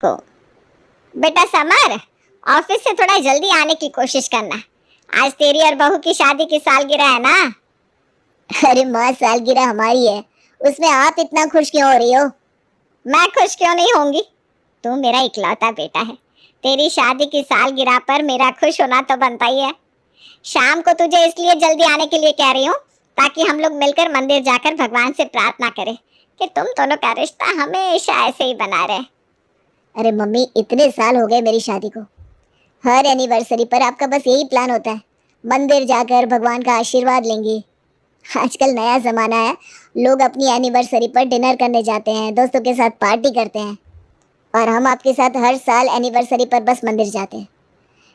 को। बेटा summer, office से थोड़ा जल्दी आने की कोशिश करना। आज तेरी और बहू की शादी की सालगिरह है ना। अरे माँ, सालगिरह हमारी है, उसमें आप इतना खुश क्यों हो रही हो? मैं खुश क्यों नहीं होंगी? तू मेरा इकलौता बेटा है। तेरी शादी की सालगिरह पर मेरा खुश होना तो बनता ही है। शाम को तुझे इसलिए जल्दी आने के लिए कह रही हूँ ताकि हम लोग मिलकर मंदिर जाकर भगवान से प्रार्थना करें कि तुम दोनों का रिश्ता हमेशा ऐसे ही बना रहे। अरे मम्मी, इतने साल हो गए मेरी शादी को, हर एनिवर्सरी पर आपका बस यही प्लान होता है, मंदिर जाकर भगवान का आशीर्वाद लेंगे। आजकल नया ज़माना है, लोग अपनी एनिवर्सरी पर डिनर करने जाते हैं, दोस्तों के साथ पार्टी करते हैं, और हम आपके साथ हर साल एनिवर्सरी पर बस मंदिर जाते हैं।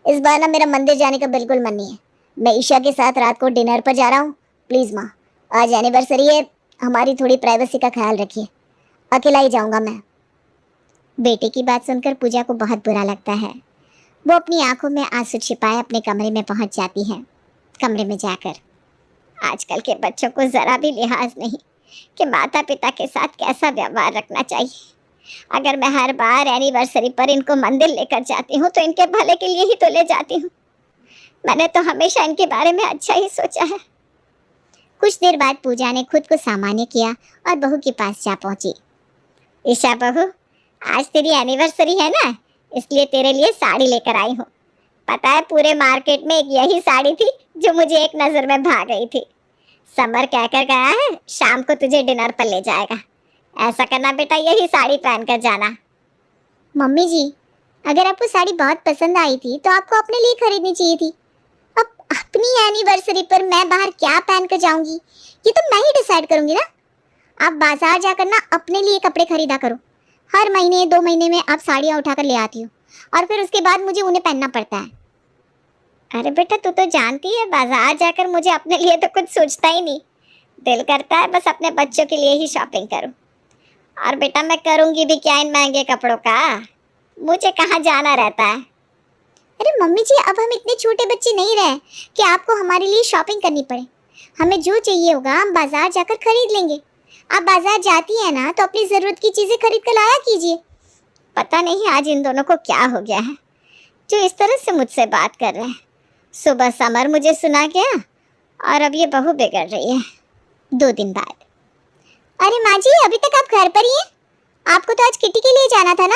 इस बार ना मेरा मंदिर जाने का बिल्कुल मन नहीं है। मैं ईशा के साथ रात को डिनर पर जा रहा हूँ। प्लीज़ माँ, आज एनिवर्सरी है, हमारी थोड़ी प्राइवेसी का ख्याल रखिए। अकेला ही जाऊँगा मैं। बेटे की बात सुनकर पूजा को बहुत बुरा लगता है। वो अपनी आंखों में आंसू छिपाए अपने कमरे में पहुंच जाती है। कमरे में जाकर आजकल के बच्चों को जरा भी लिहाज नहीं कि माता पिता के साथ कैसा व्यवहार रखना चाहिए। अगर मैं हर बार एनिवर्सरी पर इनको मंदिर लेकर जाती हूँ तो इनके भले के लिए ही तो ले जाती हूँ। मैंने तो हमेशा इनके बारे में अच्छा ही सोचा है। कुछ देर बाद पूजा ने खुद को सामान्य किया और बहू के पास जा पहुंची। ईशा बहू, आज तेरी एनिवर्सरी है ना, इसलिए तेरे लिए साड़ी लेकर आई हूँ। पता है पूरे मार्केट में एक यही साड़ी थी जो मुझे एक नज़र में भा गई थी। समर कहकर गया है शाम को तुझे डिनर पर ले जाएगा। ऐसा करना बेटा, यही साड़ी पहन कर जाना। मम्मी जी, अगर आपको साड़ी बहुत पसंद आई थी तो आपको अपने लिए खरीदनी चाहिए थी। अब अपनी एनिवर्सरी पर मैं बाहर क्या पहन कर जाऊंगी, ये तो मैं ही डिसाइड करूंगी ना। आप बाजार जाकर ना अपने लिए कपड़े खरीदा करो। हर महीने 2 महीने में आप साड़ियाँ उठाकर ले आती हो और फिर उसके बाद मुझे उन्हें पहनना पड़ता है। अरे बेटा, तू तो जानती है बाजार जाकर मुझे अपने लिए तो कुछ सोचता ही नहीं। दिल करता है बस अपने बच्चों के लिए ही शॉपिंग करूं। और बेटा मैं करूंगी भी क्या इन महंगे कपड़ों का? मुझे कहाँ जाना रहता है। अरे मम्मी जी, अब हम इतने छोटे बच्चे नहीं रहे कि आपको हमारे लिए शॉपिंग करनी पड़े। हमें जो चाहिए होगा हम बाजार जाकर खरीद लेंगे। आप बाजार जाती है ना तो अपनी ज़रूरत की चीज़ें खरीद कर लाया कीजिए। पता नहीं आज इन दोनों को क्या हो गया है जो इस तरह से मुझसे बात कर रहे हैं। सुबह समर मुझे सुना गया और अब ये बहू बिगड़ रही है। 2 दिन बाद। अरे माँ जी, अभी तक आप घर पर ही हैं? आपको तो आज किटी के लिए जाना था ना।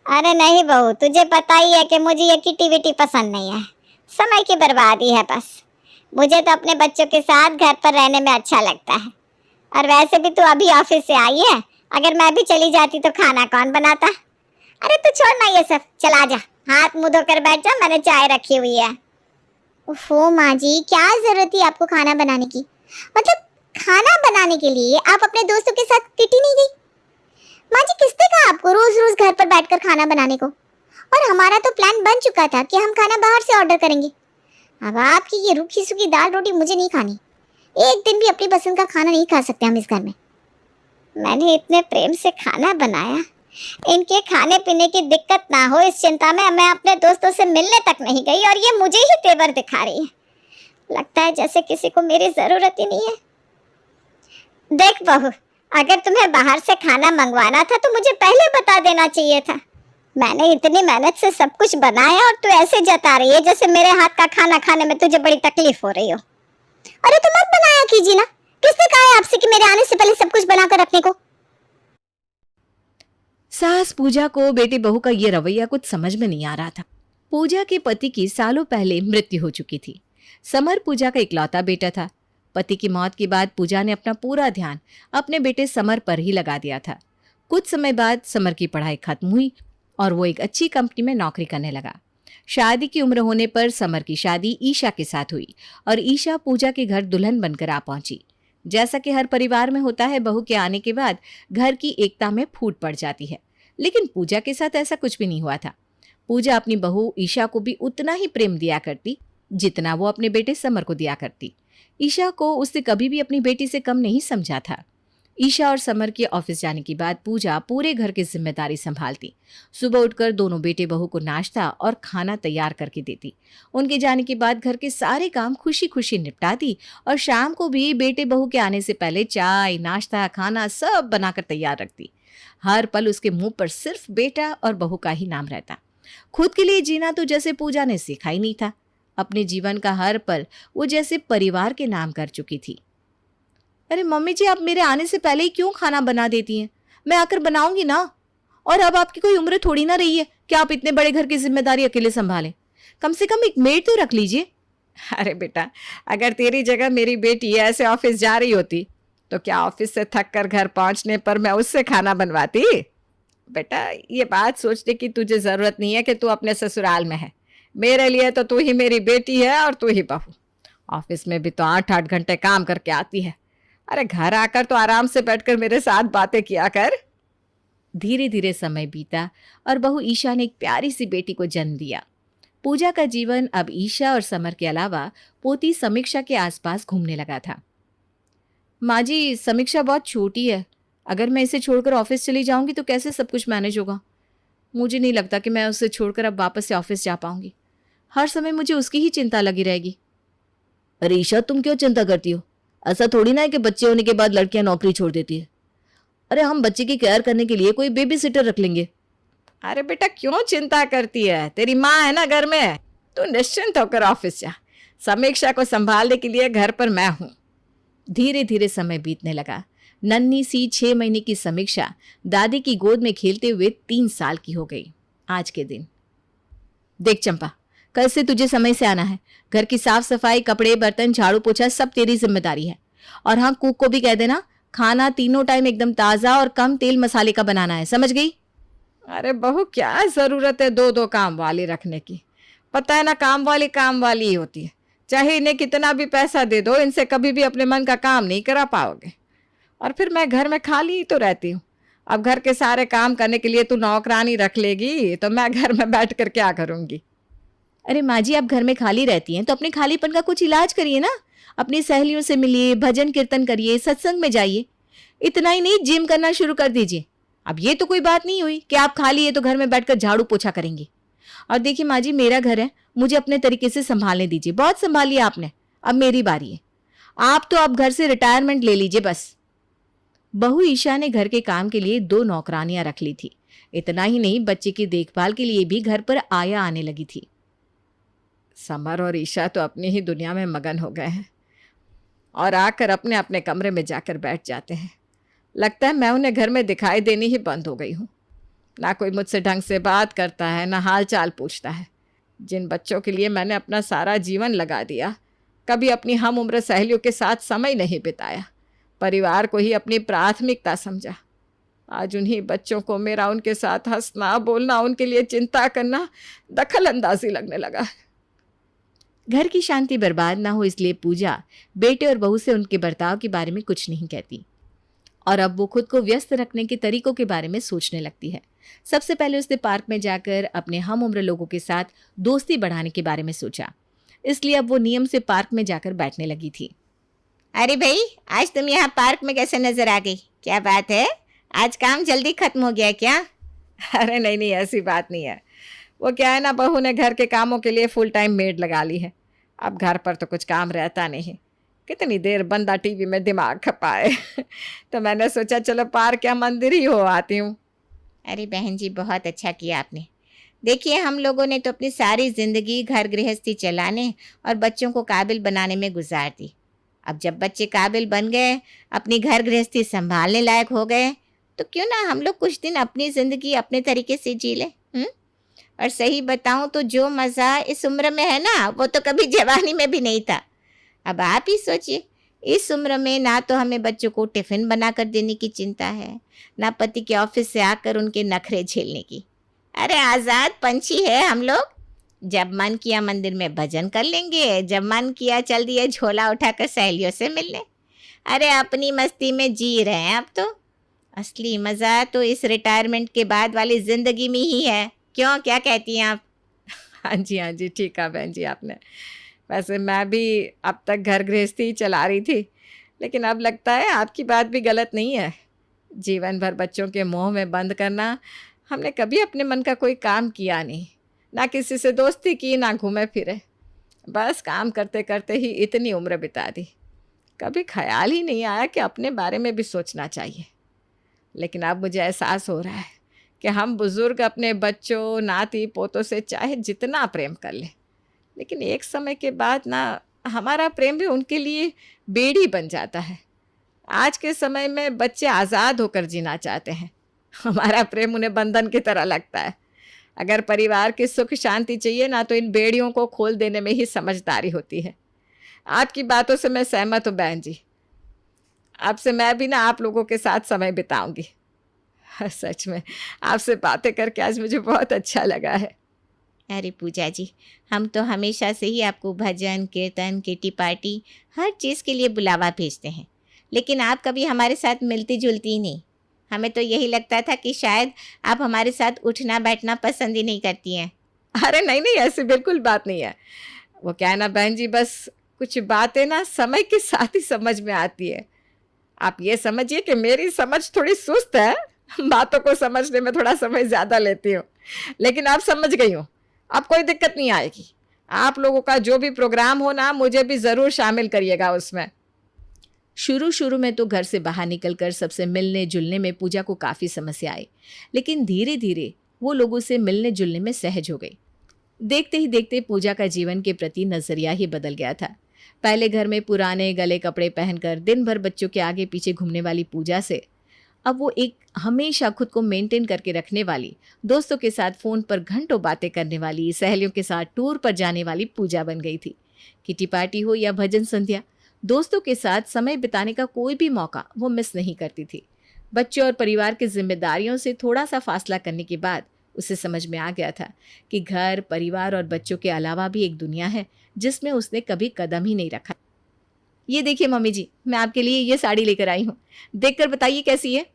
अरे नहीं बहू, तुझे पता ही है कि मुझे ये किटी विटी पसंद नहीं है। समय की बर्बादी है बस। मुझे तो अपने बच्चों के साथ घर पर रहने में अच्छा लगता है। और वैसे भी तू अभी ऑफिस से आई है, अगर मैं भी चली जाती तो खाना कौन बनाता? अरे तू छोड़ ना ये सब, चला जा, हाथ मुंह धोकर बैठ जा, मैंने चाय रखी हुई है। ओहो माँ जी, क्या ज़रूरत थी आपको खाना बनाने की? मतलब खाना बनाने के लिए आप अपने दोस्तों के साथ किटी नहीं गई? माँ जी, किसने कहा आपको रोज रोज घर पर बैठकर खाना बनाने को? और हमारा तो प्लान बन चुका था कि हम खाना बाहर से ऑर्डर करेंगे। अब आपकी ये रूखी सूखी दाल रोटी मुझे नहीं खानी। एक दिन भी अपनी पसंद का खाना नहीं खा सकते हम इस घर में। मैंने इतने प्रेम से खाना बनाया, इनके खाने पीने की दिक्कत ना हो इस चिंता में मैं अपने दोस्तों से मिलने तक नहीं गई और ये मुझे ही तेवर दिखा रही है। लगता है जैसे किसी को मेरी जरूरत ही नहीं है। देख बहू, अगर तुम्हें बाहर से खाना मंगवाना था तो मुझे पहले बता देना चाहिए था। मैंने इतनी मेहनत से सब कुछ बनाया और तू ऐसे जता रही है जैसे मेरे हाथ का खाना खाने में तुझे बड़ी तकलीफ हो रही हो। अरे तो मत बनाया कीजिए ना, किसने कहा है आपसे कि मेरे आने से पहले सब कुछ बनाकर रखने को? सास पूजा को बेटी बहू का ये रवैया कुछ समझ में नहीं आ रहा था। पूजा के पति की सालों पहले मृत्यु हो चुकी थी। समर पूजा का इकलौता बेटा था। पति की मौत के बाद पूजा ने अपना पूरा ध्यान अपने बेटे समर पर ही लगा दिया था। कुछ समय बाद समर की पढ़ाई खत्म हुई और वो एक अच्छी कंपनी में नौकरी करने लगा। शादी की उम्र होने पर समर की शादी ईशा के साथ हुई और ईशा पूजा के घर दुल्हन बनकर आ पहुंची। जैसा कि हर परिवार में होता है, बहू के आने के बाद घर की एकता में फूट पड़ जाती है, लेकिन पूजा के साथ ऐसा कुछ भी नहीं हुआ था। पूजा अपनी बहू ईशा को भी उतना ही प्रेम दिया करती जितना वो अपने बेटे समर को दिया करती। ईशा को उसने कभी भी अपनी बेटी से कम नहीं समझा था। ईशा और समर के ऑफिस जाने के बाद पूजा पूरे घर की जिम्मेदारी संभालती। सुबह उठकर दोनों बेटे बहू को नाश्ता और खाना तैयार करके देती। उनके जाने के बाद घर के सारे काम खुशी खुशी निपटाती और शाम को भी बेटे बहू के आने से पहले चाय नाश्ता खाना सब बनाकर तैयार रखती। हर पल उसके मुंह पर सिर्फ बेटा और बहू का ही नाम रहता। खुद के लिए जीना तो जैसे पूजा ने सीखा ही नहीं था। अपने जीवन का हर पल वो जैसे परिवार के नाम कर चुकी थी। अरे मम्मी जी, आप मेरे आने से पहले ही क्यों खाना बना देती हैं? मैं आकर बनाऊंगी ना। और अब आपकी कोई उम्र थोड़ी ना रही है कि आप इतने बड़े घर की जिम्मेदारी अकेले संभालें। कम से कम एक मेड तो रख लीजिए। अरे बेटा, अगर तेरी जगह मेरी बेटी ऐसे ऑफिस जा रही होती तो क्या ऑफिस से थक कर घर पहुंचने पर मैं उससे खाना बनवाती? बेटा, ये बात सोचने की तुझे जरूरत नहीं है कि तू अपने ससुराल में है। मेरे लिए तो तू ही मेरी बेटी है और तू ही बहू। ऑफिस में भी तो 8-8 घंटे काम करके आती है। अरे घर आकर तो आराम से बैठकर मेरे साथ बातें किया कर। धीरे धीरे समय बीता और बहू ईशा ने एक प्यारी सी बेटी को जन्म दिया। पूजा का जीवन अब ईशा और समर के अलावा पोती समीक्षा के आसपास घूमने लगा था। माँ जी, समीक्षा बहुत छोटी है। अगर मैं इसे छोड़कर ऑफिस चली जाऊंगी तो कैसे सब कुछ मैनेज होगा? मुझे नहीं लगता कि मैं उसे छोड़कर अब वापस से ऑफिस जा पाऊंगी। हर समय मुझे उसकी ही चिंता लगी रहेगी। अरे ईशा, तुम क्यों चिंता करती हो? ऐसा थोड़ी ना है कि बच्चे होने के बाद लड़कियां नौकरी छोड़ देती है। अरे हम बच्चे की केयर करने के लिए कोई बेबी सिटर रख लेंगे। अरे बेटा, क्यों चिंता करती है? तेरी माँ है ना घर में। तू निश्चिंत होकर ऑफिस जा। समीक्षा को संभालने के लिए घर पर मैं हूं। धीरे धीरे समय बीतने लगा। नन्ही सी 6 महीने की समीक्षा दादी की गोद में खेलते हुए 3 साल की हो गई। आज के दिन देख चंपा, कल से तुझे समय से आना है। घर की साफ सफाई, कपड़े, बर्तन, झाड़ू पोछा सब तेरी जिम्मेदारी है। और हाँ, कुक को भी कह देना खाना तीनों टाइम एकदम ताज़ा और कम तेल मसाले का बनाना है। समझ गई? अरे बहू, क्या जरूरत है 2-2 काम वाली रखने की? पता है ना, काम वाली ही होती है। चाहे इन्हें कितना भी पैसा दे दो, इनसे कभी भी अपने मन का काम नहीं करा पाओगे। और फिर मैं घर में खाली ही तो रहती हूँ। अब घर के सारे काम करने के लिए तू नौकरानी रख लेगी तो मैं घर में बैठ कर क्या करूँगी? अरे माँ जी, आप घर में खाली रहती हैं तो अपने खालीपन का कुछ इलाज करिए ना। अपनी सहेलियों से मिलिए, भजन कीर्तन करिए, सत्संग में जाइए। इतना ही नहीं, जिम करना शुरू कर दीजिए। अब ये तो कोई बात नहीं हुई कि आप खाली है तो घर में बैठकर झाड़ू पोछा करेंगी। और देखिए माँ जी, मेरा घर है, मुझे अपने तरीके से संभालने दीजिए। बहुत संभालिए आपने, अब मेरी बारी है। आप तो अब घर से रिटायरमेंट ले लीजिए बस। बहू ईशा ने घर के काम के लिए 2 नौकरानियां रख ली थी। इतना ही नहीं, बच्चे की देखभाल के लिए भी घर पर आया आने लगी थी। समर और ईशा तो अपनी ही दुनिया में मगन हो गए हैं और आकर अपने अपने कमरे में जाकर बैठ जाते हैं। लगता है मैं उन्हें घर में दिखाई देनी ही बंद हो गई हूँ। ना कोई मुझसे ढंग से बात करता है, ना हाल चाल पूछता है। जिन बच्चों के लिए मैंने अपना सारा जीवन लगा दिया, कभी अपनी हम उम्र सहेलियों के साथ समय नहीं बिताया, परिवार को ही अपनी प्राथमिकता समझा। आज उन्हीं बच्चों को मेरा उनके साथ हंसना, बोलना, उनके लिए चिंता करना दखल अंदाजी लगने लगा। घर की शांति बर्बाद ना हो इसलिए पूजा बेटे और बहू से उनके बर्ताव के बारे में कुछ नहीं कहती। और अब वो खुद को व्यस्त रखने के तरीकों के बारे में सोचने लगती है। सबसे पहले उसने पार्क में जाकर अपने हम उम्र लोगों के साथ दोस्ती बढ़ाने के बारे में सोचा। इसलिए अब वो नियम से पार्क में जाकर बैठने लगी थी। अरे भाई, आज तुम यहाँ पार्क में कैसे नजर आ गई? क्या बात है, आज काम जल्दी खत्म हो गया क्या? अरे नहीं नहीं, ऐसी बात नहीं है। वो क्या है ना, बहू ने घर के कामों के लिए फुल टाइम मेड लगा ली है। अब घर पर तो कुछ काम रहता नहीं। कितनी देर बंदा टीवी में दिमाग खपाए। तो मैंने सोचा चलो पार्क या मंदिर ही हो आती हूँ। अरे बहन जी, बहुत अच्छा किया आपने। देखिए, हम लोगों ने तो अपनी सारी जिंदगी घर गृहस्थी चलाने और बच्चों को काबिल बनाने में गुजार दी। अब जब बच्चे काबिल बन गए, अपनी घर गृहस्थी संभालने लायक हो गए, तो क्यों ना हम लोग कुछ दिन अपनी ज़िंदगी अपने तरीके से जी लें। और सही बताऊं तो जो मज़ा इस उम्र में है ना, वो तो कभी जवानी में भी नहीं था। अब आप ही सोचिए, इस उम्र में ना तो हमें बच्चों को टिफ़िन बना कर देने की चिंता है, ना पति के ऑफिस से आकर उनके नखरे झेलने की। अरे आज़ाद पंछी है हम लोग। जब मन किया मंदिर में भजन कर लेंगे, जब मन किया चल दिए झोला उठाकर सहेलियों से मिलने। अरे अपनी मस्ती में जी रहे हैं अब तो। असली मज़ा तो इस रिटायरमेंट के बाद वाली ज़िंदगी में ही है। क्यों, क्या कहती हैं आप? हाँ जी, ठीक है बहन जी आपने। वैसे मैं भी अब तक घर गृहस्थी ही चला रही थी, लेकिन अब लगता है आपकी बात भी गलत नहीं है। जीवन भर बच्चों के मोह में बंद करना, हमने कभी अपने मन का कोई काम किया नहीं, ना किसी से दोस्ती की, ना घूमे फिरे। बस काम करते करते ही इतनी उम्र बिता दी। कभी ख्याल ही नहीं आया कि अपने बारे में भी सोचना चाहिए। लेकिन अब मुझे एहसास हो रहा है कि हम बुज़ुर्ग अपने बच्चों नाती पोतों से चाहे जितना प्रेम कर लें, लेकिन एक समय के बाद ना हमारा प्रेम भी उनके लिए बेड़ी बन जाता है। आज के समय में बच्चे आज़ाद होकर जीना चाहते हैं, हमारा प्रेम उन्हें बंधन की तरह लगता है। अगर परिवार की सुख शांति चाहिए ना तो इन बेड़ियों को खोल देने में ही समझदारी होती है। आपकी बातों से मैं सहमत हूँ बहन जी। अब से मैं भी ना आप लोगों के साथ समय बिताऊंगी। सच में आपसे बातें करके आज मुझे बहुत अच्छा लगा है। अरे पूजा जी, हम तो हमेशा से ही आपको भजन कीर्तन किटी पार्टी हर चीज़ के लिए बुलावा भेजते हैं, लेकिन आप कभी हमारे साथ मिलती जुलती ही नहीं। हमें तो यही लगता था कि शायद आप हमारे साथ उठना बैठना पसंद ही नहीं करती हैं। अरे नहीं नहीं, ऐसी बिल्कुल बात नहीं है। वो क्या है ना बहन जी, बस कुछ बातें ना समय के साथ ही समझ में आती है। आप ये समझिए कि मेरी समझ थोड़ी सुस्त है, बातों को समझने में थोड़ा समय ज़्यादा लेती हूँ, लेकिन आप समझ गई हो, अब कोई दिक्कत नहीं आएगी। आप लोगों का जो भी प्रोग्राम हो ना, मुझे भी ज़रूर शामिल करिएगा उसमें। शुरू शुरू में तो घर से बाहर निकलकर सबसे मिलने जुलने में पूजा को काफ़ी समस्या आई, लेकिन धीरे धीरे वो लोगों से मिलने जुलने में सहज हो गई। देखते ही देखते पूजा का जीवन के प्रति नज़रिया ही बदल गया था। पहले घर में पुराने गले कपड़े पहनकर दिन भर बच्चों के आगे पीछे घूमने वाली पूजा से अब वो एक हमेशा खुद को मेंटेन करके रखने वाली, दोस्तों के साथ फ़ोन पर घंटों बातें करने वाली, सहेलियों के साथ टूर पर जाने वाली पूजा बन गई थी। किटी पार्टी हो या भजन संध्या, दोस्तों के साथ समय बिताने का कोई भी मौका वो मिस नहीं करती थी। बच्चों और परिवार की जिम्मेदारियों से थोड़ा सा फासला करने के बाद उसे समझ में आ गया था कि घर परिवार और बच्चों के अलावा भी एक दुनिया है जिसमें उसने कभी कदम ही नहीं रखा। ये देखिए मम्मी जी, मैं आपके लिए ये साड़ी लेकर आई हूँ, देखकर बताइए कैसी है।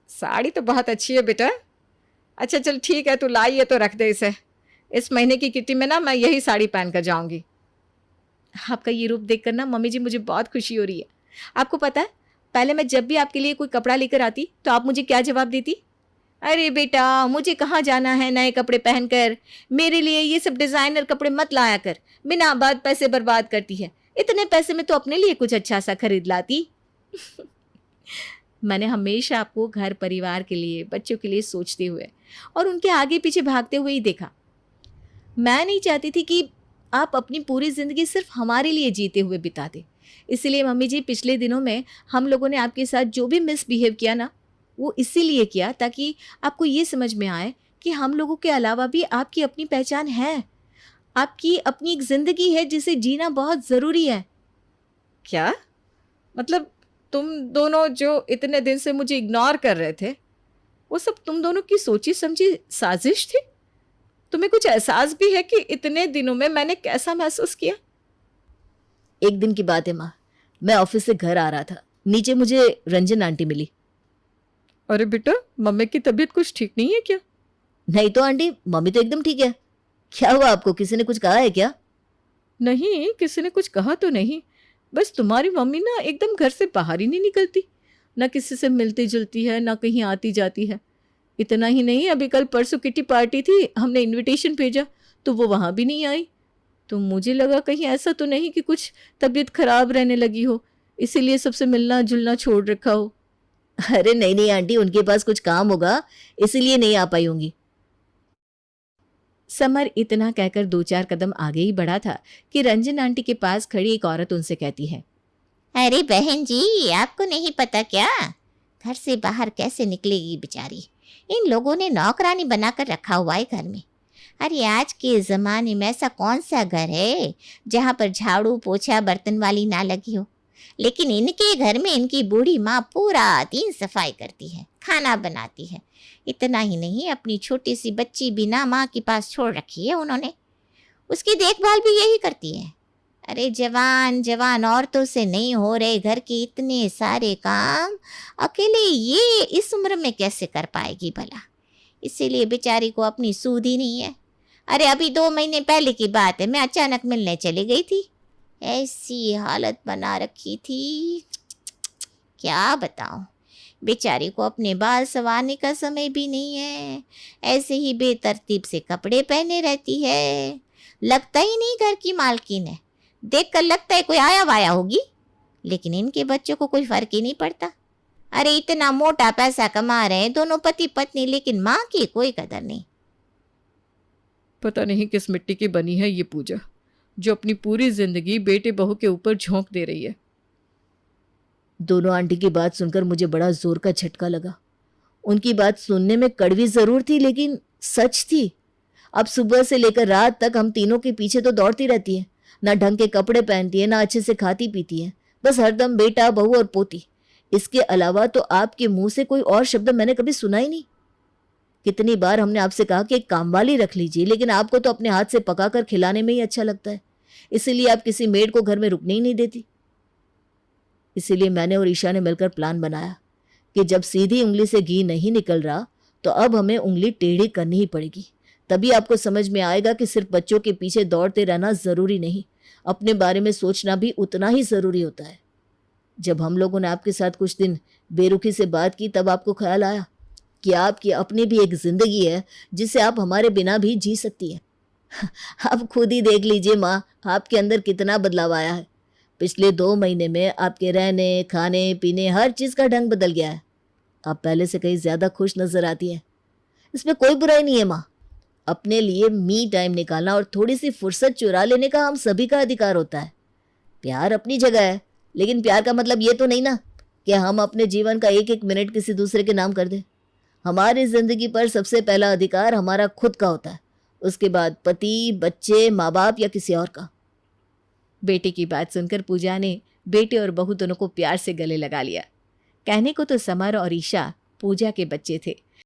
साड़ी तो बहुत अच्छी है बेटा। अच्छा चल ठीक है, तू लाई है तो रख दे इसे। इस महीने की किटी में ना मैं यही साड़ी पहन कर जाऊंगी। आपका ये रूप देखकर ना मम्मी जी मुझे बहुत खुशी हो रही है। आपको पता है, पहले मैं जब भी आपके लिए कोई कपड़ा लेकर आती तो आप मुझे क्या जवाब देती? अरे बेटा, मुझे कहाँ जाना है नए कपड़े पहनकर, मेरे लिए ये सब डिज़ाइनर कपड़े मत लाया कर, बिना बात पैसे बर्बाद करती है, इतने पैसे में तो अपने लिए कुछ अच्छा सा खरीद लाती। मैंने हमेशा आपको घर परिवार के लिए बच्चों के लिए सोचते हुए और उनके आगे पीछे भागते हुए ही देखा। मैं नहीं चाहती थी कि आप अपनी पूरी ज़िंदगी सिर्फ हमारे लिए जीते हुए बिताते। इसलिए मम्मी जी, पिछले दिनों में हम लोगों ने आपके साथ जो भी मिसबिहेव किया ना, वो इसीलिए किया ताकि आपको ये समझ में आए कि हम लोगों के अलावा भी आपकी अपनी पहचान है, आपकी अपनी एक ज़िंदगी है जिसे जीना बहुत ज़रूरी है। क्या मतलब तुम दोनों जो इतने दिन से मुझे इग्नोर कर रहे थे, वो सब तुम दोनों की सोची समझी साजिश थी? तुम्हें कुछ एहसास भी है कि इतने दिनों में मैंने कैसा महसूस किया? एक दिन की बात है माँ, मैं ऑफिस से घर आ रहा था, नीचे मुझे रंजन आंटी मिली। अरे बेटा, मम्मी की तबीयत कुछ ठीक नहीं है क्या? नहीं तो आंटी, मम्मी तो एकदम ठीक है। क्या हुआ आपको, किसी ने कुछ कहा है क्या? नहीं, किसी ने कुछ कहा तो नहीं, बस तुम्हारी मम्मी ना एकदम घर से बाहर ही नहीं निकलती, ना किसी से मिलती जुलती है, ना कहीं आती जाती है। इतना ही नहीं, अभी कल परसों किटी पार्टी थी, हमने इनविटेशन भेजा तो वो वहाँ भी नहीं आई। तो मुझे लगा कहीं ऐसा तो नहीं कि कुछ तबीयत खराब रहने लगी हो, इसीलिए सबसे मिलना जुलना छोड़ रखा हो। अरे नहीं नहीं आंटी, उनके पास कुछ काम होगा इसीलिए नहीं आ पाई होंगी। समर इतना कहकर 2-4 कदम आगे ही बढ़ा था कि रंजन आंटी के पास खड़ी एक औरत उनसे कहती है, अरे बहन जी, आपको नहीं पता क्या, घर से बाहर कैसे निकलेगी बेचारी, इन लोगों ने नौकरानी बनाकर रखा हुआ है घर में। अरे आज के ज़माने में ऐसा कौन सा घर है जहाँ पर झाड़ू पोछा बर्तन वाली ना लगी हो, लेकिन इनके घर में इनकी बूढ़ी माँ पूरा दिन सफाई करती है, खाना बनाती है। इतना ही नहीं, अपनी छोटी सी बच्ची बिना माँ के पास छोड़ रखी है उन्होंने, उसकी देखभाल भी यही करती है। अरे जवान जवान औरतों से नहीं हो रहे घर के इतने सारे काम, अकेले ये इस उम्र में कैसे कर पाएगी भला, इसीलिए बेचारी को अपनी सूध ही नहीं है। अरे अभी 2 महीने पहले की बात है, मैं अचानक मिलने चली गई थी, ऐसी हालत बना रखी थी, क्या बताऊं। बेचारी को अपने बाल संवारने का समय भी नहीं है, ऐसे ही बेतरतीब से कपड़े पहने रहती है, लगता ही नहीं घर की मालकिन है, देखकर लगता है कोई आया वाया होगी, लेकिन इनके बच्चों को कोई फर्क ही नहीं पड़ता। अरे इतना मोटा पैसा कमा रहे हैं दोनों पति पत्नी, लेकिन माँ की कोई कदर नहीं। पता नहीं किस मिट्टी की बनी है ये पूजा, जो अपनी पूरी जिंदगी बेटे बहू के ऊपर झोंक दे रही है। दोनों आंटी की बात सुनकर मुझे बड़ा जोर का झटका लगा। उनकी बात सुनने में कड़वी जरूर थी, लेकिन सच थी। अब सुबह से लेकर रात तक हम तीनों के पीछे तो दौड़ती रहती है, ना ढंग के कपड़े पहनती है, ना अच्छे से खाती पीती है, बस हरदम बेटा बहू और पोती। इसके अलावा तो आपके मुंह से कोई और शब्द मैंने कभी सुना ही नहीं। कितनी बार हमने आपसे कहा कि एक कामवाली रख लीजिए, लेकिन आपको तो अपने हाथ से पकाकर खिलाने में ही अच्छा लगता है, इसीलिए आप किसी मेड को घर में रुकने ही नहीं देती। इसीलिए मैंने और ईशा ने मिलकर प्लान बनाया कि जब सीधी उंगली से घी नहीं निकल रहा तो अब हमें उंगली टेढ़ी करनी ही पड़ेगी। तभी आपको समझ में आएगा कि सिर्फ बच्चों के पीछे दौड़ते रहना जरूरी नहीं, अपने बारे में सोचना भी उतना ही जरूरी होता है। जब हम लोगों ने आपके साथ कुछ दिन बेरुखी से बात की, तब आपको ख्याल आया कि आपकी अपनी भी एक जिंदगी है जिसे आप हमारे बिना भी जी सकती है। आप खुद ही देख लीजिए माँ, आपके अंदर कितना बदलाव आया है। पिछले 2 महीने में आपके रहने खाने पीने हर चीज़ का ढंग बदल गया है। आप पहले से कहीं ज़्यादा खुश नजर आती हैं। इसमें कोई बुराई नहीं है माँ। अपने लिए मी टाइम निकालना और थोड़ी सी फुर्सत चुरा लेने का हम सभी का अधिकार होता है। प्यार अपनी जगह है, लेकिन प्यार का मतलब ये तो नहीं ना कि हम अपने जीवन का एक एक मिनट किसी दूसरे के नाम कर दें। हमारी जिंदगी पर सबसे पहला अधिकार हमारा खुद का होता है, उसके बाद पति, बच्चे, माँ बाप या किसी और का। बेटे की बात सुनकर पूजा ने बेटे और बहू दोनों को प्यार से गले लगा लिया। कहने को तो समर और ईशा पूजा के बच्चे थे,